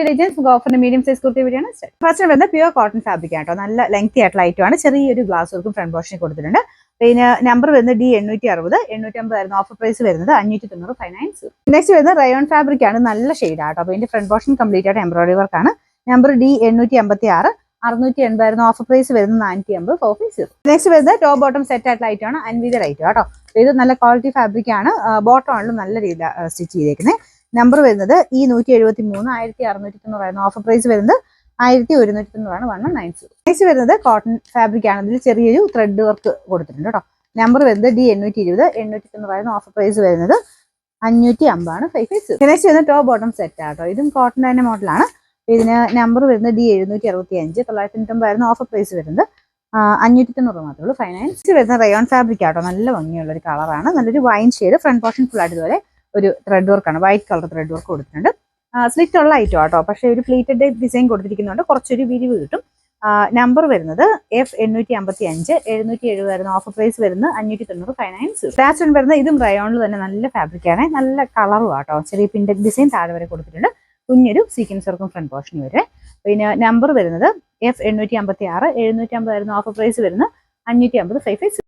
ഓഫറിന്റെ medium size kurti വീഡിയോയാണ്. First വരുന്നത് pure cotton fabric ആട്ടോ. നല്ല ലെങ്തി ആയിട്ടുള്ള ഐറ്റമാണ്. ചെറിയൊരു ഗ്ലാസ് വർക്കും ഫ്രണ്ട് പോർഷനിൽ കൊടുത്തിട്ടുണ്ട്. പിന്നെ നമ്പർ വരുന്നത് D860. 850 ആയിരുന്നു ഓഫർ പ്രൈസ് വരുന്നത്. 590 ഫൈനാൻസ്. നെക്സ്റ്റ് വരുന്നത് റയോൺ ഫാബ്രിക് ആണ്. നല്ല ഷെയ്ഡ് ആട്ടോ. അപ്പോൾ ഇതിന്റെ ഫ്രണ്ട് പോർഷൻ കംപ്ലീറ്റ് ആയിട്ട് എംബ്രോയിഡറി വർക്ക് ആണ്. Number D856. 680 ആയിരുന്നു ഓഫർ പ്രൈസ് വരുന്നത്. 450 ഫോർ പീസ്. നെക്സ്റ്റ് വരുന്നത് ടോപ്പ് ബോട്ടം സെറ്റ് ആയിട്ടുള്ള ഐറ്റമാണ്. അൻവിത ഐറ്റം കേട്ടോ. ഇത് നല്ല ക്വാളിറ്റി ഫാബ്രിക് ആണ്. ബോട്ടം ആണെങ്കിലും നല്ല രീതിയിൽ സ്റ്റിച്ച് ചെയ്തേക്കുന്നത്. നമ്പർ വരുന്നത് E173. 1690 ആയിരുന്നു ഓഫർ പ്രൈസ് വരുന്നത്. 1190 1190. നെക്സ്റ്റ് വരുന്നത് കോട്ടൺ ഫാബ്രിക് ആണ്. ഇതിൽ ചെറിയൊരു ത്രെഡ് വർക്ക് കൊടുത്തിട്ടുണ്ട് കേട്ടോ. നമ്പർ വരുന്നത് D820. 890 ആയിരുന്നു ഓഫർ പ്രൈസ് വരുന്നത്. 550 ഫൈവ് പീസ്. നെക്സ്റ്റ് വരുന്നത് ടോപ്പ് ബോട്ടം സെറ്റ് ആട്ടോ. ഇതും കോട്ടൺ തന്നെ മോഡലാണ്. ഇതിന് നമ്പർ വരുന്നത് D765. 990 ആയിരുന്നു ഓഫർ പ്രൈസ് വരുന്നത്. 590 മാത്രമേ ഉള്ളൂ ഫൈനാൻസ്. വരുന്ന റയോൺ ഫാബ്രിക് ആട്ടോ. നല്ല ഭംഗിയുള്ള ഒരു കളറാണ്. നല്ലൊരു wine shade. Front portion full ആയിട്ട് ഇതുപോലെ ഒരു ത്രെഡ് വർക്കാണ്. വൈറ്റ് കളർ ത്രെഡ് വർക്ക് കൊടുത്തിട്ടുണ്ട്. സ്ലിറ്റ് ഉള്ള ഐറ്റം ആട്ടോ. പക്ഷേ ഒരു പ്ലീറ്റഡ് ഡിസൈൻ കൊടുത്തിരിക്കുന്നതുകൊണ്ട് കുറച്ചൊരു വിരിവ് കിട്ടും. നമ്പർ വരുന്നത് F855. 770 ആയിരുന്നു ഓഫർ പ്രൈസ് വരുന്നത്. 590 ഫൈനാൻസ്. ലാസ്റ്റ് വരുന്നത് ഇതും റയോണിൽ തന്നെ നല്ല ഫാബ്രിക് ആണ്. നല്ല കളറും ആട്ടോ. ചെറിയ പിൻഡഡ് ഡിസൈൻ താഴെ വരെ കൊടുത്തിട്ടുണ്ട്. കുഞ്ഞൊരു സീക്വൻസ് വർക്കും ഫ്രണ്ട് പോർഷനിൽ വരെ. പിന്നെ നമ്പർ വരുന്നത് F856. 750 ആയിരുന്നു ഓഫർ പ്രൈസ് വരുന്നത്. 550 ഫൈവ് പീസ്.